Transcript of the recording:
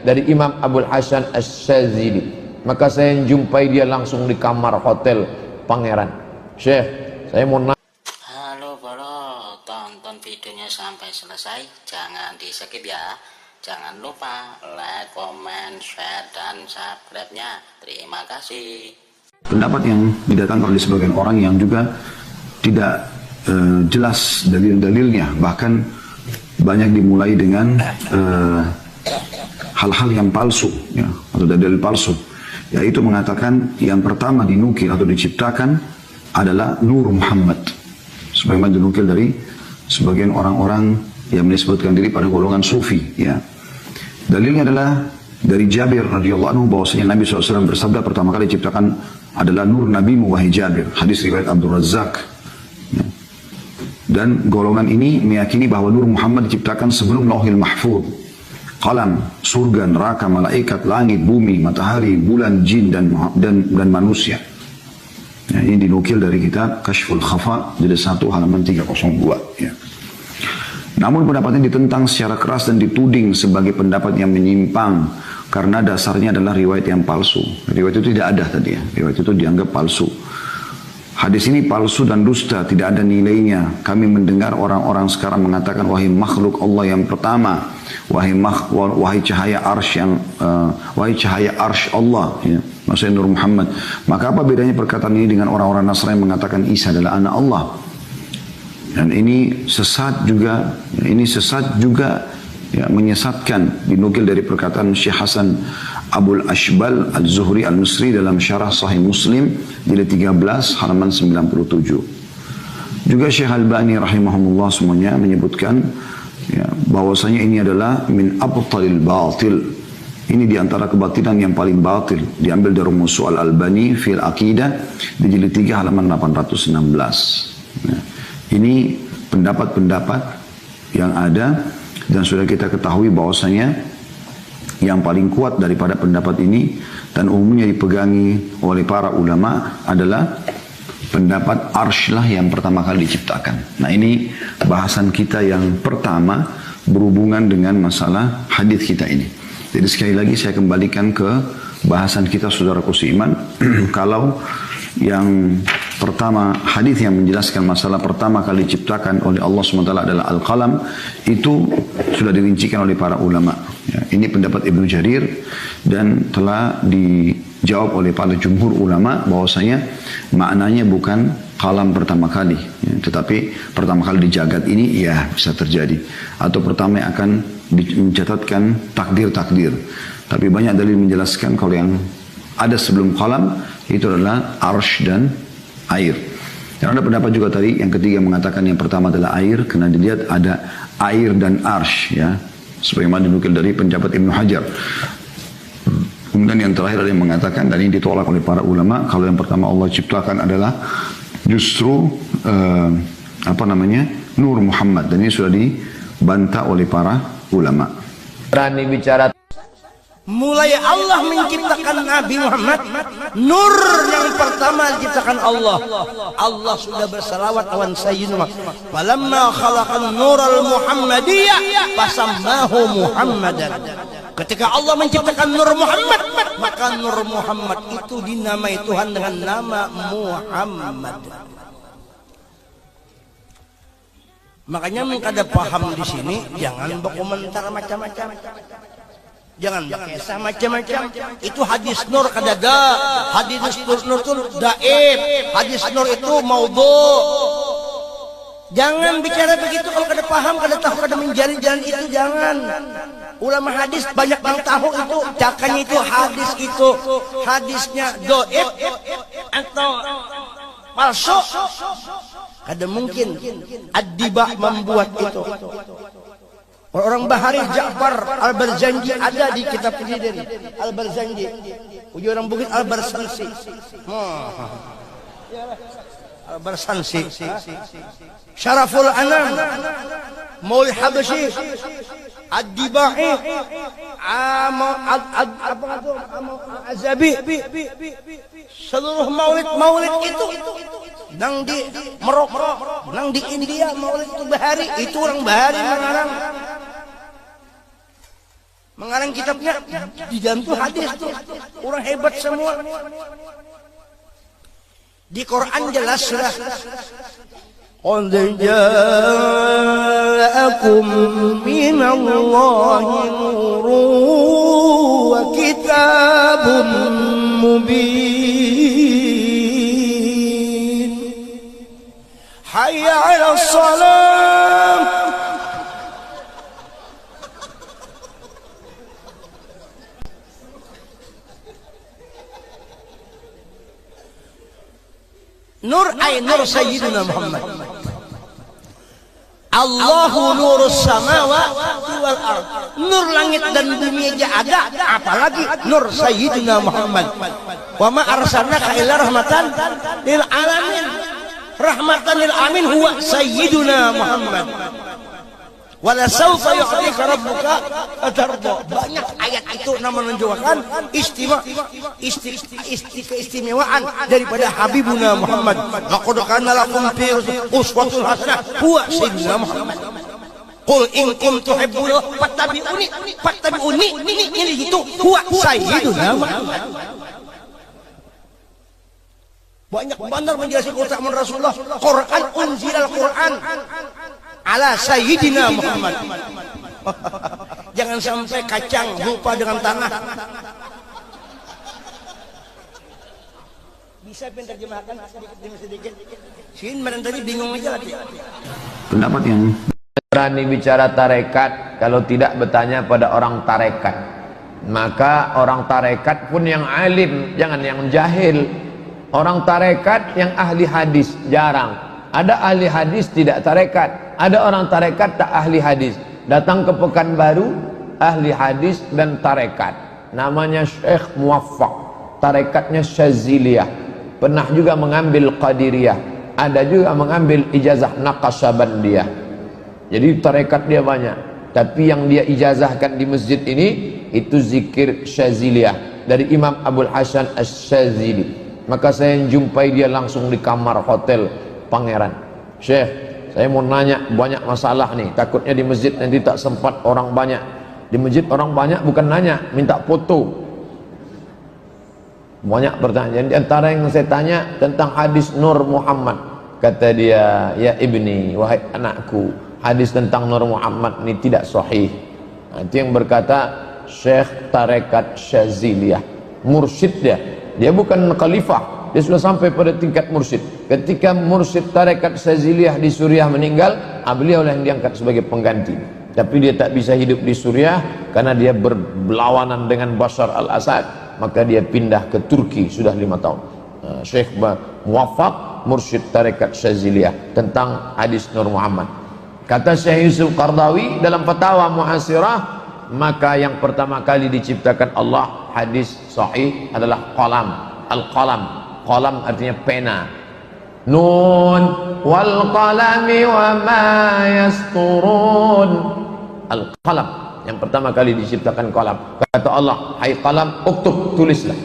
dari Imam Abul Hasan Asy-Syadzili. Maka saya jumpai dia langsung di kamar hotel Pangeran. Syekh, saya mau nanya. Halo bro, tonton videonya sampai selesai, jangan di skip ya. Jangan lupa like, comment, share, dan subscribe-nya. Terima kasih. Pendapat yang didatangkan oleh sebagian orang yang juga tidak jelas dalil-dalilnya, bahkan banyak dimulai dengan hal-hal yang palsu, ya, atau dalil palsu, yaitu mengatakan yang pertama dinukil atau diciptakan adalah Nur Muhammad, sebagaimana dinukil dari sebagian orang-orang yang menyebutkan diri pada golongan sufi. Ya, dalilnya adalah dari Jabir radhiyallahu anhu bahwasanya Nabi SAW bersabda pertama kali diciptakan adalah Nur Nabi wahai Jabir, hadis riwayat Abdul Razzaq. Ya. Dan golongan ini meyakini bahwa Nur Muhammad diciptakan sebelum Lauhil Mahfuz, qalam, surga, neraka, malaikat, langit, bumi, matahari, bulan, jin dan manusia. Ya, ini dinukil dari kitab Kashful Khafa jilid 1 halaman 302. Ya. Namun pendapat ini ditentang secara keras dan dituding sebagai pendapat yang menyimpang karena dasarnya adalah riwayat yang palsu. Riwayat itu tidak ada tadi ya. Riwayat itu dianggap palsu. Hadis ini palsu dan dusta, tidak ada nilainya. Kami mendengar orang-orang sekarang mengatakan wahai makhluk Allah yang pertama, wahai cahaya arsy Allah, ya, maksudnya Nur Muhammad. Maka apa bedanya perkataan ini dengan orang-orang Nasrani yang mengatakan Isa adalah anak Allah? Dan ini sesat juga, ya, menyesatkan, dinukil dari perkataan Syekh Hasan Abul Ashbal Al-Zuhri Al-Misri dalam Syarah Sahih Muslim jilid 13 halaman 97. Juga Syekh Albani rahimahumullah semuanya menyebutkan, ya, bahwasanya ini adalah min abtalil batil. Ini diantara kebatilan yang paling batil. Diambil dari Musu Al-Albani fil Aqidah di jilid 3 halaman 816. Ya. Ini pendapat-pendapat yang ada dan sudah kita ketahui bahwasanya yang paling kuat daripada pendapat ini dan umumnya dipegangi oleh para ulama adalah pendapat arsy lah yang pertama kali diciptakan. Nah, ini bahasan kita yang pertama berhubungan dengan masalah hadis kita ini. Jadi sekali lagi saya kembalikan ke bahasan kita saudaraku seiman. Kalau yang pertama hadis yang menjelaskan masalah pertama kali diciptakan oleh Allah SWT adalah Al-Qalam, itu sudah dirincikan oleh para ulama. Ya, ini pendapat Ibnu Jarir dan telah dijawab oleh para jumhur ulama bahwasanya maknanya bukan qalam pertama kali, ya, tetapi pertama kali di jagat ini ya bisa terjadi, atau pertama yang akan mencatatkan takdir-takdir. Tapi banyak dalil menjelaskan kalau yang ada sebelum qalam itu adalah arsy dan air. Dan ada pendapat juga tadi yang ketiga mengatakan yang pertama adalah air, karena dilihat ada air dan arsy, ya, sebagaimana dinukil dari penjabat Ibnu Hajar. Kemudian yang terakhir ada yang mengatakan, dan ini ditolak oleh para ulama, kalau yang pertama Allah ciptakan adalah justru Nur Muhammad, dan ini sudah dibantah oleh para ulama. Berani bicara. Mulai Allah menciptakan Nabi Muhammad, nur yang pertama diciptakan Allah. Allah sudah bersalawat awan sayyidina. Falamma khalaqan nural Muhammadiyah fasammahu Muhammadan. Ketika Allah menciptakan Nur Muhammad, maka Nur Muhammad itu dinamai Tuhan dengan nama Muhammad. Makanya mengkada paham di sini, jangan berkomentar macam-macam. Jangan berkisah macam-macam. Itu hadis nur kadada, hadis nur itu daif, hadis nur itu maudhu. Jangan bicara begitu kalau kada paham, kada tahu, kada menjadi jalan itu, jangan. Ulama hadis banyak yang tahu itu, cakanya itu hadis itu hadisnya dhaif atau palsu. Kada mungkin Ad-Diba membuat itu. Orang Bahari Ja'far Al-Barzanji ada di kitab ini dari Al-Barzanji. Uji orang Bukit Al-Barsansi. Al-Barsansi. Syaraful Anam, Maulid Habasyi, Ad-Dibai, Azabi, seluruh maulid itu nang di Maroko, nang di India, maulid itu Bahari, itu orang Bahari mengarang. Mengarang kitabnya di dalam tuh hadis tuh. Orang hebat semua. Di Quran jelas sudah. Qad ja'akum minallahi nurun wa kitabun mubin. Hayya 'alas salam. Nur ay nur Sayyidina Muhammad. Allahu nurus samawati wal ard. Nur langit dan bumi aja ada, apalagi nur Sayyidina Muhammad. Wa ma arsalnaka illa rahmatan lil alamin. Rahmatan lil alamin huwa Sayyidina Muhammad. Wala sawfa yu'tika rabbuka atarda. Banyak ayat itu menunjukkan keistimewaan daripada Habibuna Muhammad. Laqad kana lakum fi uswatun hasanah huwa sayyidina Muhammad. Qul in kuntum tuhibbuna fattabi'uni ini itu huwa sayyiduna Muhammad. Banyak benar menjelaskan keutamaan Rasulullah. Quran unzilal Quran ala Sayyidina Muhammad. Jangan sampai kacang lupa dengan tanah. Bisa penterjemahkan sedikit demi sedikit. Sin mana tadi bingung aja lagi. Pendapat yang Berani bicara tarekat kalau tidak bertanya pada orang tarekat. Maka orang tarekat pun yang alim, jangan yang jahil. Orang tarekat yang ahli hadis jarang. Ada ahli hadis tidak tarekat. Ada orang tarekat tak ahli hadis. Datang ke Pekanbaru, ahli hadis dan tarekat. Namanya Syekh Muwaffaq. Tarekatnya Syaziliyah. Pernah juga mengambil Qadiriyah. Ada juga mengambil ijazah Naqasabandiyah. Jadi tarekat dia banyak. Tapi yang dia ijazahkan di masjid ini, itu zikir Syaziliyah. Dari Imam Abul Hasan Asy-Syazili. Maka saya jumpai dia langsung di kamar hotel Pangeran. Syekh, saya mau nanya banyak masalah nih. Takutnya di masjid nanti tak sempat orang banyak. Di masjid orang banyak bukan nanya, minta foto. Banyak pertanyaan. Di antara yang saya tanya tentang hadis Nur Muhammad. Kata dia, ya ibni, wahai anakku, hadis tentang Nur Muhammad ini tidak sahih. Nah, itu yang berkata Syekh Tarekat Syaziliyah. Mursyid dia. Dia bukan khalifah, dia sudah sampai pada tingkat mursyid. Ketika mursyid tarekat Syaziliyah di Suriah meninggal, beliau yang diangkat sebagai pengganti. Tapi dia tak bisa hidup di Suriah karena dia berlawanan dengan Bashar al-Assad. Maka dia pindah ke Turki sudah 5 tahun. Syekh Muwaffaq, mursyid tarekat Syaziliyah tentang hadis Nur Muhammad. Kata Syekh Yusuf Qardawi dalam Fatawa Muhasirah, maka yang pertama kali diciptakan Allah hadis sahih adalah qalam. Al-qalam, qalam artinya pena. Nun wal qalami wa ma yasturun. Al-qalam, yang pertama kali diciptakan qalam. Kata Allah, hai qalam, uktub, tulislah.